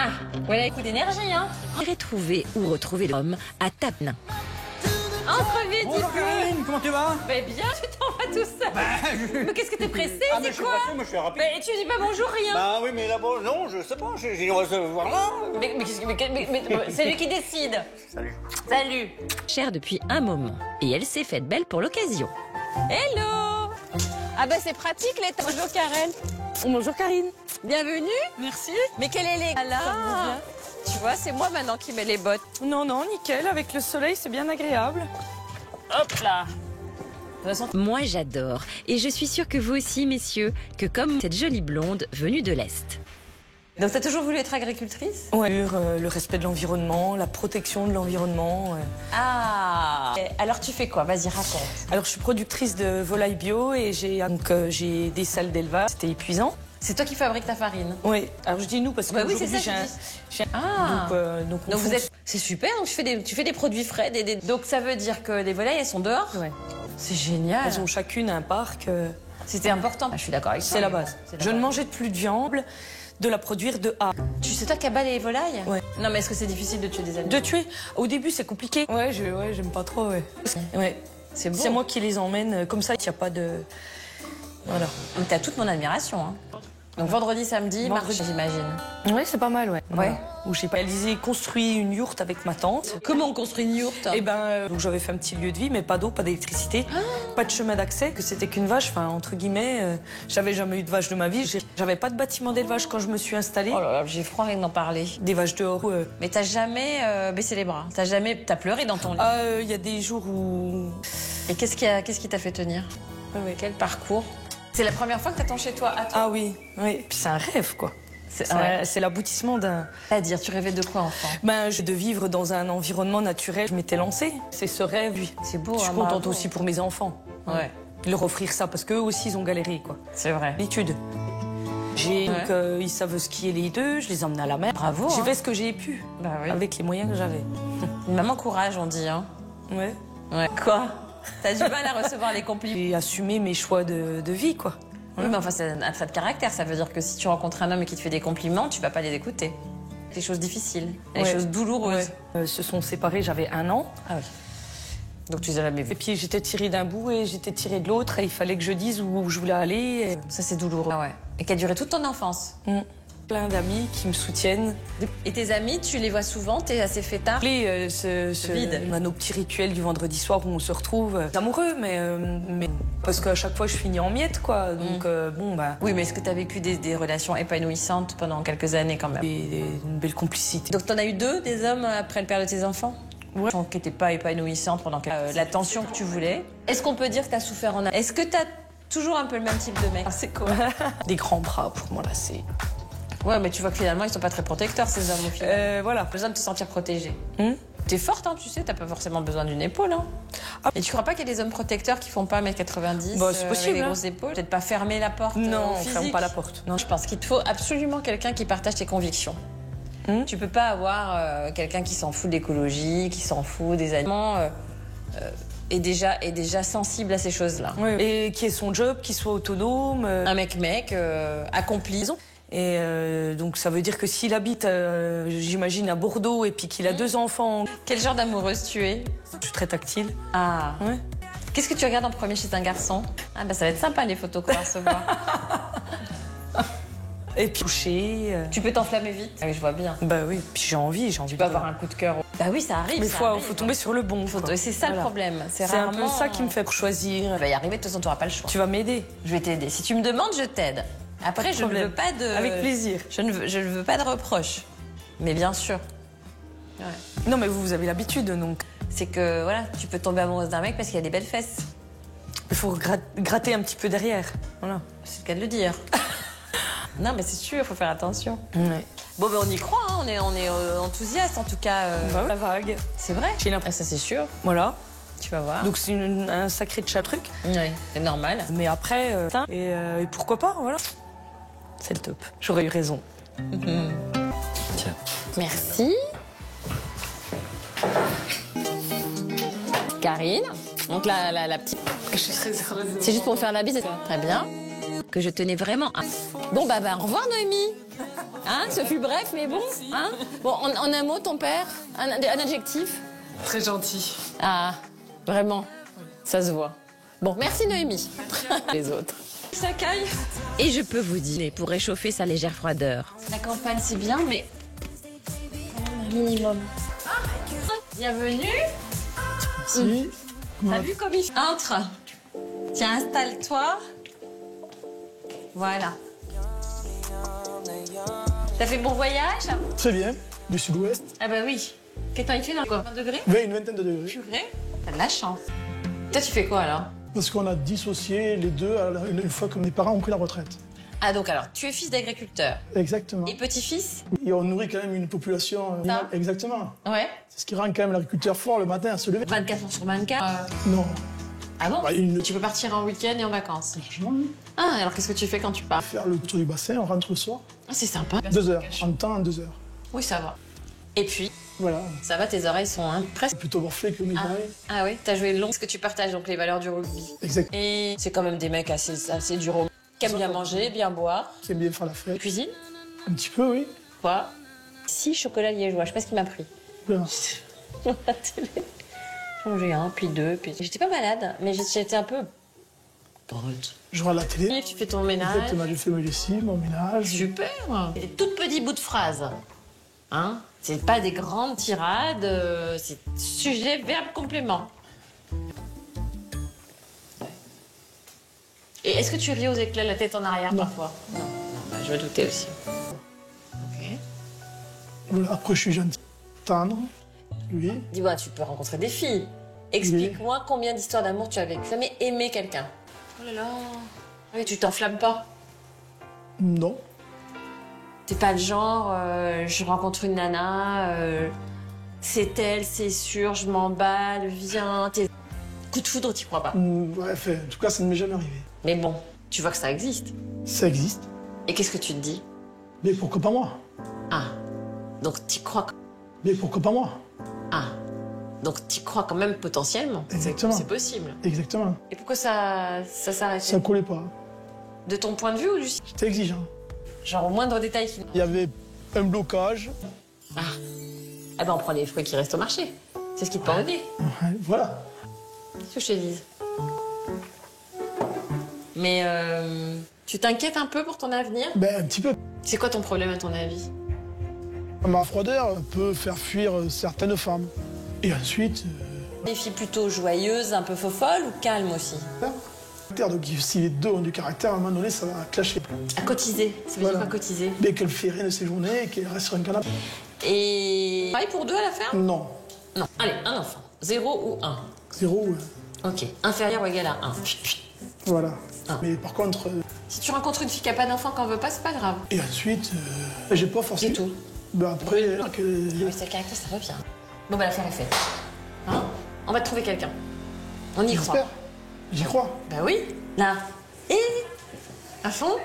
Ah, voilà, coup d'énergie, hein. Trouver ou retrouver l'homme à Tapnin. Entre vite, Bonjour Karine, comment tu vas? Mais bien, tu t'en vas tout seul. Mais qu'est-ce que t'es pressé, Ah mais c'est je suis quoi? pressé, moi je suis rapide. Mais tu dis pas bonjour, rien. Bah oui mais là-bas, non, je sais pas, on va se voir là. Mais c'est lui qui décide. Salut. Salut. Chère depuis un moment, et elle s'est faite belle pour l'occasion. Hello. Ah bah c'est pratique les temps. Bonjour Karen. Bonjour Karine. Bienvenue. Merci. Mais quelle est les... là tu vois, c'est moi maintenant qui mets les bottes. Non, non, nickel. Avec le soleil, c'est bien agréable. Hop là. De toute façon, Moi j'adore, et je suis sûre que vous aussi, messieurs, que comme cette jolie blonde venue de l'Est. donc t'as toujours voulu être agricultrice? Ouais. Le respect de l'environnement, la protection de l'environnement. Ah. Alors tu fais quoi? Vas-y, raconte. Alors, je suis productrice de volailles bio et j'ai des salles d'élevage. C'était épuisant. C'est toi qui fabriques ta farine? Oui. Alors, je dis nous parce que Bah oui, c'est aujourd'hui, ça, j'ai un... Ah. Donc on Donc vous fonce- êtes... C'est super, donc tu fais des produits frais. Donc ça veut dire que les volailles, elles sont dehors? Ouais. C'est génial. Elles ont chacune un parc. C'était important. Je suis d'accord avec toi. C'est la base. Je ne mangeais plus de viande, de la produire de A. Tu sais toi qui abat les volailles? Ouais. Non mais est-ce que c'est difficile de tuer des animaux? De tuer. Au début, c'est compliqué. Ouais, j'aime pas trop, ouais. Ouais. C'est beau. C'est moi qui les emmène. Comme ça, il n'y a pas de... Voilà. Donc t'as toute mon admiration. Hein. Donc vendredi, samedi, marche, j'imagine. Ouais, c'est pas mal, ouais. Ouais. Où j'ai réalisé construit une yourte avec ma tante. Comment on construit une yourte? Et donc j'avais fait un petit lieu de vie, mais pas d'eau, pas d'électricité, pas de chemin d'accès, que c'était qu'une vache, enfin entre guillemets. J'avais jamais eu de vache de ma vie. J'avais pas de bâtiment d'élevage quand je me suis installée. Oh là là, j'ai froid rien d'en parler. Des vaches dehors. Mais t'as jamais baissé les bras? T'as pleuré dans ton lit? Il y a des jours où... Et qu'est-ce qui t'a fait tenir? Ouais. Quel parcours? C'est la première fois que t'attends chez toi, à toi? Ah oui, oui. Puis c'est un rêve, quoi. C'est l'aboutissement d'un... C'est-à-dire, tu rêvais de quoi, enfant? De vivre dans un environnement naturel. Je m'étais lancée. C'est ce rêve, oui. C'est beau, Je suis hein, contente bravo. aussi pour mes enfants. Ouais. Leur offrir ça, parce qu'eux aussi, ils ont galéré, quoi. C'est vrai. L'étude. Donc, ils savent skier les deux, je les emmène à la mer. Bravo, J'ai hein. fait ce que j'ai pu, Bah oui. avec les moyens que j'avais. Une maman courage, on dit, hein. Ouais. Ouais. Quoi? T'as du mal à recevoir les compliments? J'ai assumé mes choix de vie, quoi. Oui, mais enfin, c'est un trait de caractère. Ça veut dire que si tu rencontres un homme qui te fait des compliments, tu vas pas les écouter. Les choses difficiles, les Ouais. choses douloureuses. Se sont séparés, j'avais 1 an. Ah oui. Donc tu les as jamais Et vus. puis j'étais tirée d'un bout et j'étais tirée de l'autre. Et il fallait que je dise où je voulais aller. Ça, c'est douloureux. Ah ouais. Et qui a duré toute ton enfance. Plein d'amis qui me soutiennent. Et tes amis, tu les vois souvent? T'es assez fêtard? Vide. On a nos petits rituels du vendredi soir où on se retrouve. Amoureux, mais parce qu'à chaque fois je finis en miettes, quoi. Donc Oui, mais est-ce que t'as vécu des relations épanouissantes pendant quelques années quand même? une belle complicité. Donc t'en as eu 2, des hommes, après le père de tes enfants? Ouais. Qui n'étaient pas épanouissantes pendant l'attention que tu voulais. Est-ce qu'on peut dire que t'as souffert en... Est-ce que t'as toujours un peu le même type de mec? C'est quoi? Des grands bras pour moi là, c'est. Ouais, mais tu vois que finalement, ils sont pas très protecteurs, ces hommes, au final. Voilà. Besoin de te sentir protégée. T'es forte, hein, tu sais, t'as pas forcément besoin d'une épaule. Hein. Et tu crois pas qu'il y a des hommes protecteurs qui font pas 1m90 Bah, c'est possible, avec des hein. grosses épaules? Peut-être pas fermer la porte Non, on physique. ferme pas la porte. Non. Je pense qu'il te faut absolument quelqu'un qui partage tes convictions. Tu peux pas avoir quelqu'un qui s'en fout de l'écologie, qui s'en fout des animaux, est déjà sensible à ces choses-là. Oui. Et qui ait son job, qui soit autonome. Un mec accompli. Et donc ça veut dire que s'il habite, j'imagine, à Bordeaux et puis qu'il a 2 enfants. Quel genre d'amoureuse tu es? Je suis très tactile. Ah. Ouais. Qu'est-ce que tu regardes en premier chez un garçon? Ah bah ça va être sympa les photos qu'on va recevoir. Et puis coucher. Tu peux t'enflammer vite. Ah oui, je vois bien. Bah oui, puis j'ai envie. Tu peux avoir un coup de cœur. Bah oui, ça arrive. Mais ça il arrive. faut tomber sur le bon. C'est ça le problème. C'est un rarement... peu ça qui me fait choisir. Tu vas y arriver, de toute façon, tu n'auras pas le choix. Tu vas m'aider. Je vais t'aider. Si tu me demandes, je t'aide. Après, je ne veux pas de... Avec plaisir. Je ne veux pas de reproches. Mais bien sûr. Ouais. Non, mais vous avez l'habitude, donc. C'est que, voilà, tu peux tomber amoureuse d'un mec parce qu'il a des belles fesses. Il faut gratter un petit peu derrière. Voilà. C'est le cas de le dire. Non, mais c'est sûr, il faut faire attention. Ouais. Bon, ben on y croit, hein. on est enthousiaste, en tout cas. La vague. C'est vrai. J'ai l'impression. Ça, c'est sûr. Voilà. Tu vas voir. Donc c'est un sacré truc. Oui, c'est normal. Mais après, et pourquoi pas, voilà. C'est le top. J'aurais eu raison. Tiens. Merci. Karine. Donc la petite... Je suis très heureuse. C'est juste pour me faire la bise. Très bien. Que je tenais vraiment à... Bon, bah, au revoir, Noémie. Hein, ce fut bref, mais bon. Hein, bon, en un mot, ton père, un adjectif. Très gentil. Ah, vraiment, ça se voit. Bon, merci Noémie. Les autres. Ça caille. Et je peux vous dire, pour réchauffer sa légère froideur. La campagne, c'est bien, mais un minimum. Bienvenue. Si. T'as vu comme il entre? Tiens, installe-toi. Voilà. T'as fait bon voyage? Très bien, du sud-ouest. Ah bah oui. Quel temps il fait dans quoi? 20 degrés? Une vingtaine de degrés. Purée. T'as de la chance. Toi, tu fais quoi alors? Parce qu'on a dissocié les deux une fois que mes parents ont pris la retraite. Ah donc alors, tu es fils d'agriculteur. Exactement. Et petit-fils? Et on nourrit quand même une population animale. Exactement. Ouais. C'est ce qui rend quand même l'agriculteur fort le matin à se lever. 24 heures sur 24. Non. Ah bon? Bah, Tu peux partir en week-end et en vacances. Franchement, Ah, alors qu'est-ce que tu fais quand tu pars? faire le tour du bassin, on rentre le soir. Ah, c'est sympa. 2 heures. En temps, en 2 heures. Oui, ça va. Et puis, Voilà. ça va, tes oreilles sont presque... Plutôt morflé que mes oreilles. Ah oui, t'as joué long. Est-ce que tu partages donc les valeurs du rugby? Exact. Et c'est quand même des mecs assez durs au... qui aiment bien manger, bien boire. Qui aime bien faire la fête. Cuisine? Un petit peu, oui. Quoi? 6 chocolats liégeois, je sais pas ce qu'il m'a pris. Voilà. La télé. J'ai mangé un, puis 2, puis... J'étais pas malade, mais j'étais un peu... brute. Je regarde la télé. Et tu fais ton ménage. Exactement, je fais mes lessives, mon ménage. Super. C'est des tout petits bouts de phrases. Hein? C'est pas des grandes tirades, c'est sujet, verbe, complément. Et est-ce que tu ris aux éclats, la tête en arrière Non. parfois? Non. Non, bah, je me doutais aussi. Ok. Voilà. Après, je suis gentil. Tendre. Oui. Dis-moi, tu peux rencontrer des filles. Explique-moi combien d'histoires d'amour tu as vécues. Jamais aimé quelqu'un. Oh là là. Ah oui, tu t'enflammes pas. Non. T'es pas le genre, je rencontre une nana, c'est elle, c'est sûr, je m'emballe, viens, t'es... Coup de foudre, t'y crois pas. Bref, en tout cas, ça ne m'est jamais arrivé. Mais bon, tu vois que ça existe. Ça existe. Et qu'est-ce que tu te dis? Mais pourquoi pas moi? Ah, donc t'y crois... Mais pourquoi pas moi? Ah, donc t'y crois quand même potentiellement. Exactement. C'est possible. Exactement. Et pourquoi ça s'arrête? Ça collait pas. De ton point de vue ou du... J'étais exigeant. Genre au moindre détail qui... Il y avait un blocage. Ah, eh ben on prend les fruits qui restent au marché. C'est ce qui te pend au nez. Ouais, voilà. Qu'est-ce que je te dise? Mais tu t'inquiètes un peu pour ton avenir? Ben, un petit peu. C'est quoi ton problème à ton avis? Ma froideur peut faire fuir certaines femmes. Et ensuite... Des filles plutôt joyeuses, un peu faux-folles ou calmes aussi? Donc si les deux ont du caractère, à un moment donné, ça va clasher. À cotiser, ça veut Voilà. dire quoi cotiser? Dès qu'elle fait rien de ses journées et qu'elle reste sur un canapé. Et... pareil pour deux à la ferme? Non. Non. Allez, un enfant. 0 ou 1? 0, Ok. Inférieur ou égal à 1. voilà. Ah. Mais par contre... Si tu rencontres une fille qui n'a pas d'enfant, qu'on veut pas, c'est pas grave. et ensuite, j'ai pas forcément... Du tout. Ben après, Mais c'est le caractère, ça revient. Bon, bah l'affaire est faite. Hein? On va te trouver quelqu'un. On y croit. j'espère. J'y crois. Bah oui. Là. Et... à fond.